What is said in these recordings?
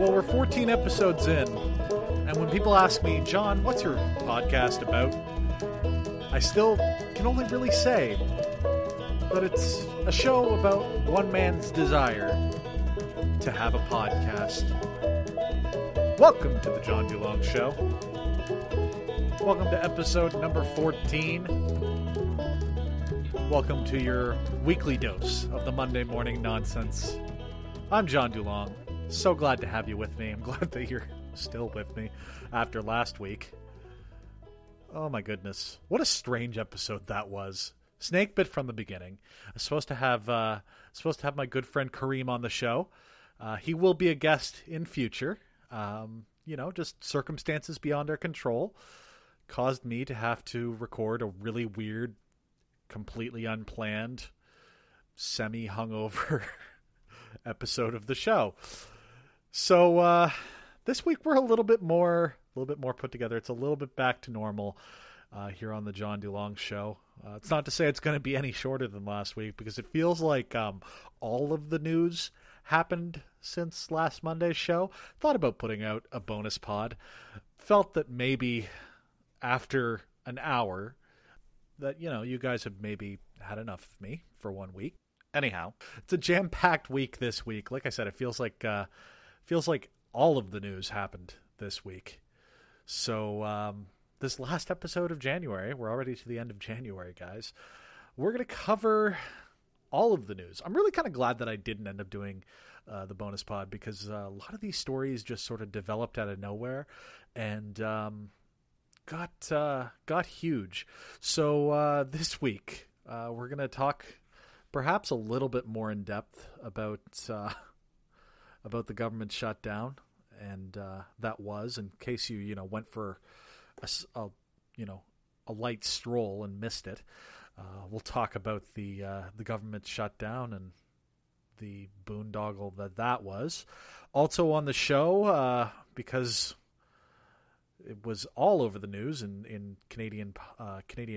Well, we're 14 episodes in, and when people ask me, John, what's your podcast about? I still can only really say that it's a show about one man's desire to have a podcast. Welcome to the John DuLong Show. Welcome to episode number 14. Welcome to your weekly dose of the Monday morning nonsense. I'm John DuLong. So glad to have you with me. I'm glad that you're still with me after last week. Oh my goodness. What a strange episode that was. Snake bit from the beginning. I was supposed to have my good friend Kareem on the show. He will be a guest in future. Just circumstances beyond our control caused me to have to record a really weird, completely unplanned, semi-hungover episode of the show. So this week we're a little bit more put together. It's a little bit back to normal here on the John DuLong Show. It's not to say it's going to be any shorter than last week, because it feels like all of the news happened since last Monday's show. Thought about putting out a bonus pod. Felt that maybe after an hour that, you guys have maybe had enough of me for 1 week. Anyhow, it's a jam-packed week this week. Like I said, it feels like all of the news happened this week. So this last episode of January, we're already to the end of January, guys. We're going to cover all of the news. I'm really kind of glad that I didn't end up doing the bonus pod, because a lot of these stories just sort of developed out of nowhere and got huge. So this week we're going to talk perhaps a little bit more in depth about the government shutdown, and that was, in case you went for a light stroll and missed it. We'll talk about the government shutdown and the boondoggle that was. Also on the show, because it was all over the news in Canadian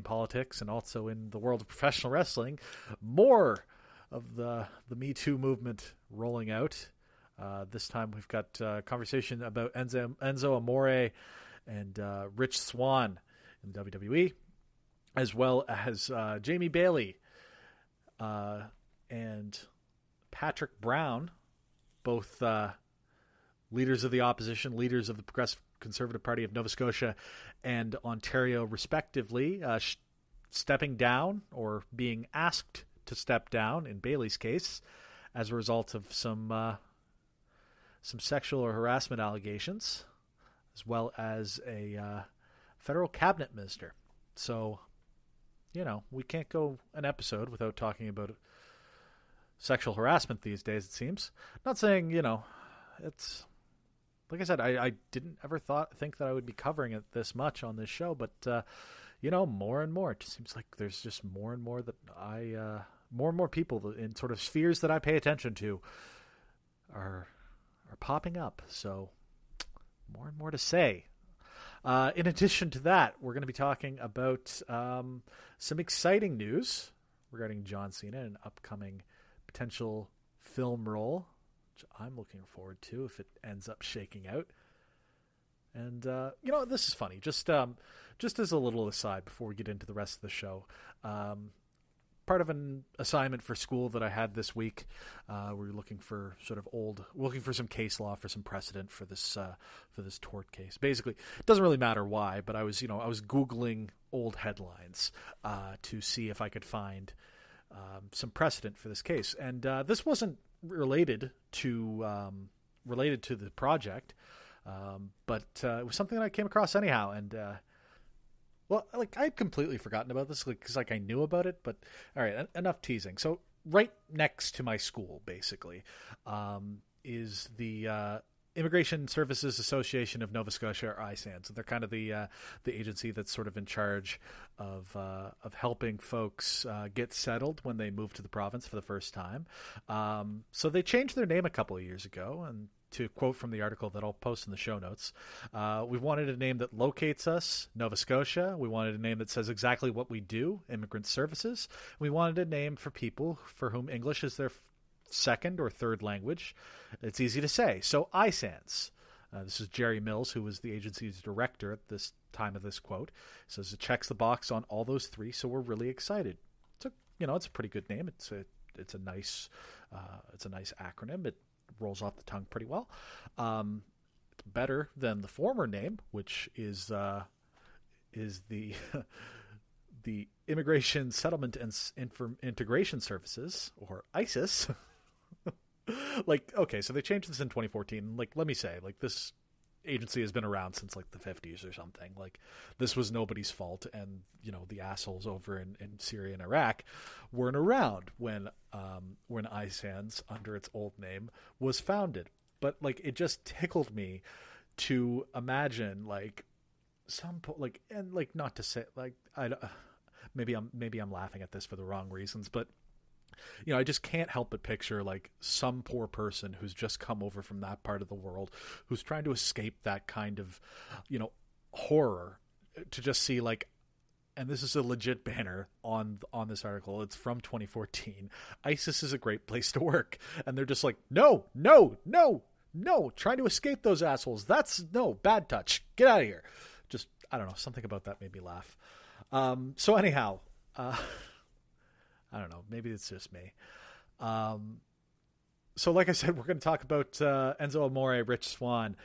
politics and also in the world of professional wrestling, more of the Me Too movement rolling out. This time we've got a conversation about Enzo Amore and Rich Swann in the WWE, as well as Jamie Bailey and Patrick Brown, both leaders of the opposition, leaders of the Progressive Conservative Party of Nova Scotia and Ontario, respectively, stepping down or being asked to step down, in Bailey's case, as a result of some sexual or harassment allegations, as well as a federal cabinet minister. So, we can't go an episode without talking about sexual harassment these days, it seems. Not saying, it's... Like I said, I didn't ever think that I would be covering it this much on this show, but, more and more. It just seems like there's just more and more that more and more people in sort of spheres that I pay attention to are popping up. So more and more to say. In addition to that, we're going to be talking about some exciting news regarding John Cena and an upcoming potential film role, which I'm looking forward to if it ends up shaking out. And, this is funny. Just as a little aside before we get into the rest of the show, part of an assignment for school that I had this week, we were looking for some case law for some precedent for this tort case. Basically, it doesn't really matter why, but I was Googling old headlines to see if I could find some precedent for this case. And this wasn't related to the project, but it was something that I came across anyhow. And I had completely forgotten about this because I knew about it. But all right, enough teasing. So right next to my school, basically, is the Immigration Services Association of Nova Scotia, or ISAN. So they're kind of the agency that's sort of in charge of helping folks get settled when they move to the province for the first time. So they changed their name a couple of years ago, and to quote from the article that I'll post in the show notes, we wanted a name that locates us, Nova Scotia. We wanted a name that says exactly what we do, Immigrant Services. We wanted a name for people for whom English is their second or third language. It's easy to say. So iSANS. This is Jerry Mills, who was the agency's director at this time of this quote. Says it checks the box on all those three, so we're really excited. It's a pretty good name. It's a nice acronym. It rolls off the tongue pretty well. It's better than the former name, which is the the Immigration Settlement and Integration Services, or ISIS. So they changed this in 2014. Let me say, this agency has been around since the 50s or something. This was nobody's fault, and the assholes over in Syria and Iraq weren't around when iSANS, under its old name, was founded. But it just tickled me to imagine not to say maybe I'm laughing at this for the wrong reasons, but I just can't help but picture some poor person who's just come over from that part of the world, who's trying to escape that kind of, horror, to just see and this is a legit banner on this article. It's from 2014. ISIS is a great place to work. And they're just no, trying to escape those assholes. That's bad touch. Get out of here. Just, I don't know. Something about that made me laugh. So anyhow, I don't know. Maybe it's just me. So like I said, we're going to talk about Enzo Amore, Rich Swann.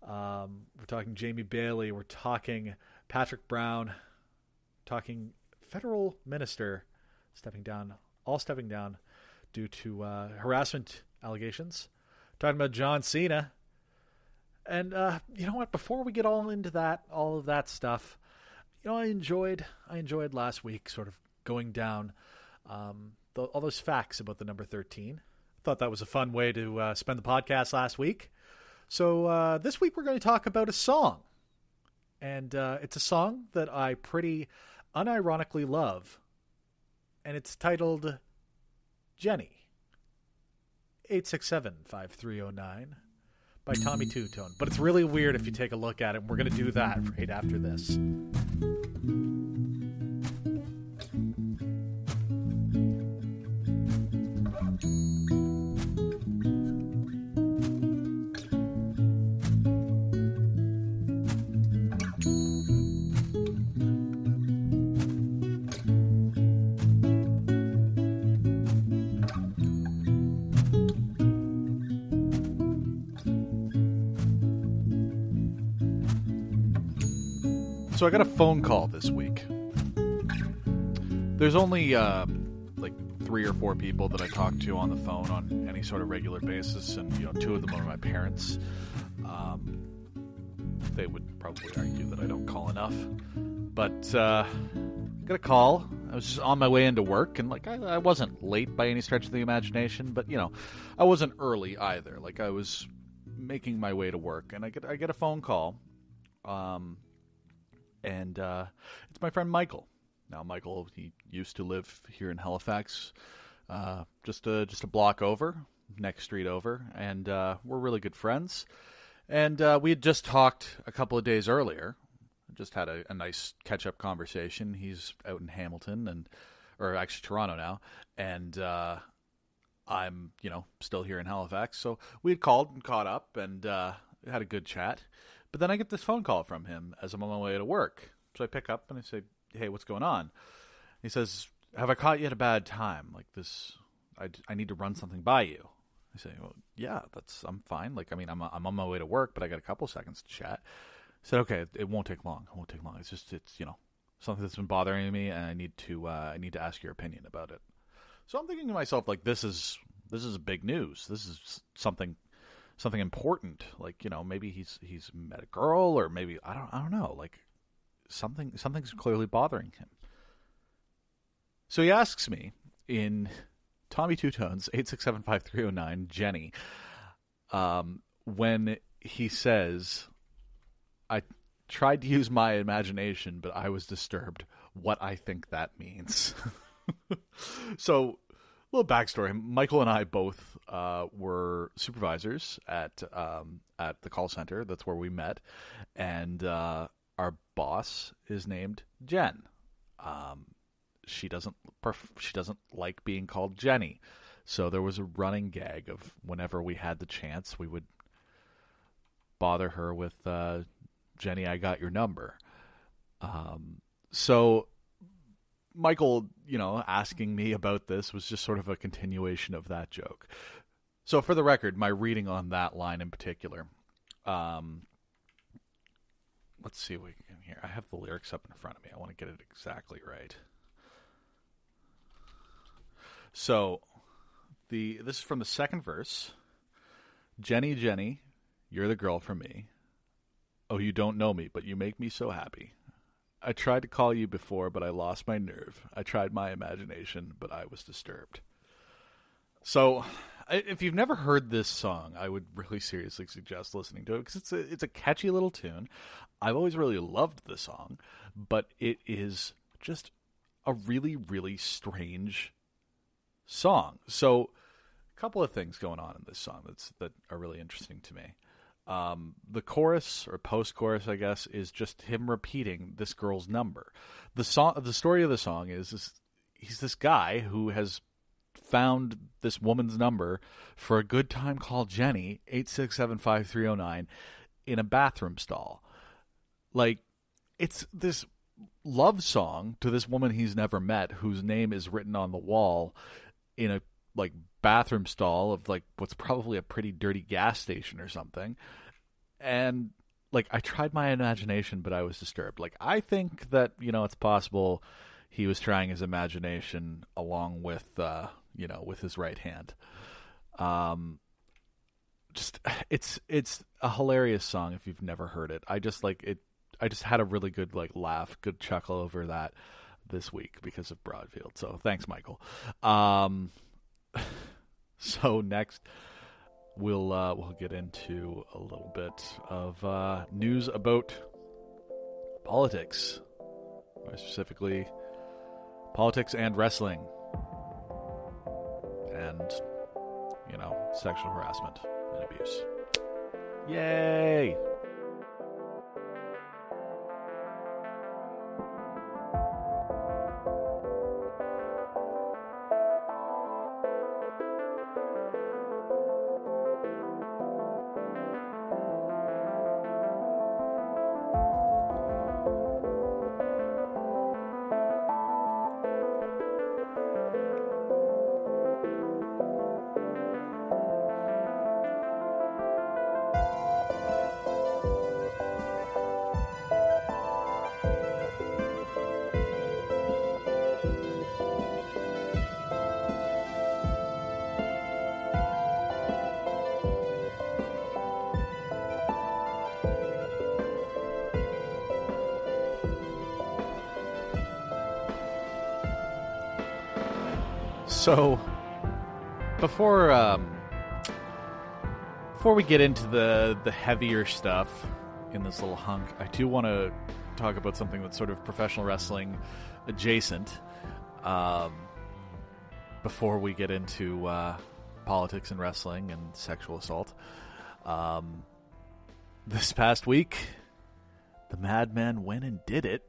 We're talking Jamie Bailey. We're talking Patrick Brown. Talking federal minister stepping down due to harassment allegations. Talking about John Cena. And you know what? Before we get all into all of that stuff, I enjoyed last week sort of going down all those facts about the number 13. Thought that was a fun way to spend the podcast last week. So this week we're going to talk about a song. And it's a song that I pretty unironically love. And it's titled Jenny. 867-5309 by Tommy Two-Tone. But it's really weird if you take a look at it. We're going to do that right after this. So I got a phone call this week. There's only 3 or 4 people that I talk to on the phone on any sort of regular basis, and 2 of them are my parents. They would probably argue that I don't call enough, but I got a call. I was just on my way into work, and I wasn't late by any stretch of the imagination, but I wasn't early either. I was making my way to work, and I get a phone call. And it's my friend Michael. Now, Michael, he used to live here in Halifax, just a block over, next street over, and we're really good friends. And we had just talked a couple of days earlier, just had a nice catch-up conversation. He's out in Hamilton, or actually Toronto now, and I'm, still here in Halifax. So we had called and caught up and had a good chat. But then I get this phone call from him as I'm on my way to work. So I pick up and I say, "Hey, what's going on?" He says, "Have I caught you at a bad time? I need to run something by you." I say, "Well, yeah, I'm fine. I'm on my way to work, but I got a couple seconds to chat." I said, "Okay, it won't take long. It's something that's been bothering me, and I need to ask your opinion about it." So I'm thinking to myself, this is big news. This is something important. Maybe he's met a girl, or maybe I don't know. Something's clearly bothering him. So he asks me in Tommy Two-Tone's 867-5309 Jenny, when he says, "I tried to use my imagination, but I was disturbed," what I think that means. So, a little backstory. Michael and I both were supervisors at the call center. That's where we met, and our boss is named Jen. She doesn't like being called Jenny, So there was a running gag of whenever we had the chance, we would bother her with, Jenny, I got your number. So Michael, asking me about this was just sort of a continuation of that joke. So for the record, my reading on that line in particular, let's see what we can hear. I have the lyrics up in front of me. I want to get it exactly right. So this is from the second verse. Jenny, Jenny, you're the girl for me. Oh, you don't know me, but you make me so happy. I tried to call you before, but I lost my nerve. I tried my imagination, but I was disturbed. So, if you've never heard this song, I would really seriously suggest listening to it because it's a catchy little tune. I've always really loved the song, but it is just a really, really strange song. So, a couple of things going on in this song that are really interesting to me. The chorus or post-chorus, I guess, is just him repeating this girl's number. The story of the song is he's this guy who has found this woman's number for a good time called Jenny, 8675309, in a bathroom stall. Like, it's this love song to this woman he's never met, whose name is written on the wall in a bathroom stall of what's probably a pretty dirty gas station or something. And I tried my imagination, but I was disturbed. I think that, it's possible he was trying his imagination along with, with his right hand. It's a hilarious song if you've never heard it. I just had a really good laugh, good chuckle over that this week because of Broadfield. So thanks, Michael. So next we'll get into a little bit of news about politics, more specifically politics and wrestling, and sexual harassment and abuse. Yay! So, before we get into the heavier stuff in this little hunk, I do want to talk about something that's sort of professional wrestling adjacent. Before we get into politics and wrestling and sexual assault, this past week, the Madman went and did it.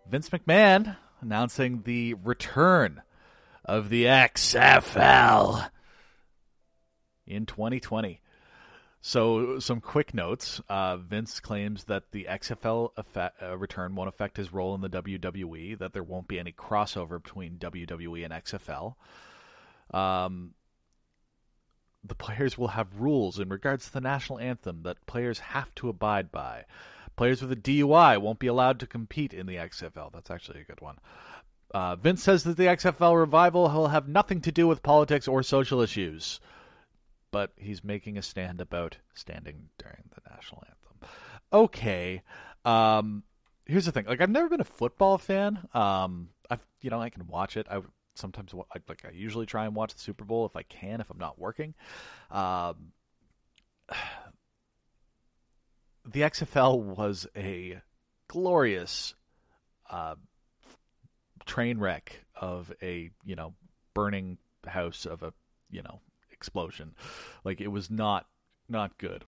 Vince McMahon announcing the return of the XFL in 2020. So, some quick notes. Vince claims that the XFL return won't affect his role in the WWE, that there won't be any crossover between WWE and XFL. The players will have rules in regards to the national anthem that players have to abide by. Players with a DUI won't be allowed to compete in the XFL. That's actually a good one. Vince says that the XFL revival will have nothing to do with politics or social issues, but he's making a stand about standing during the national anthem. Okay, here's the thing. I've never been a football fan. I can watch it. I usually try and watch the Super Bowl if I can, if I'm not working. The XFL was a glorious train wreck of a burning house of a explosion. It was not good.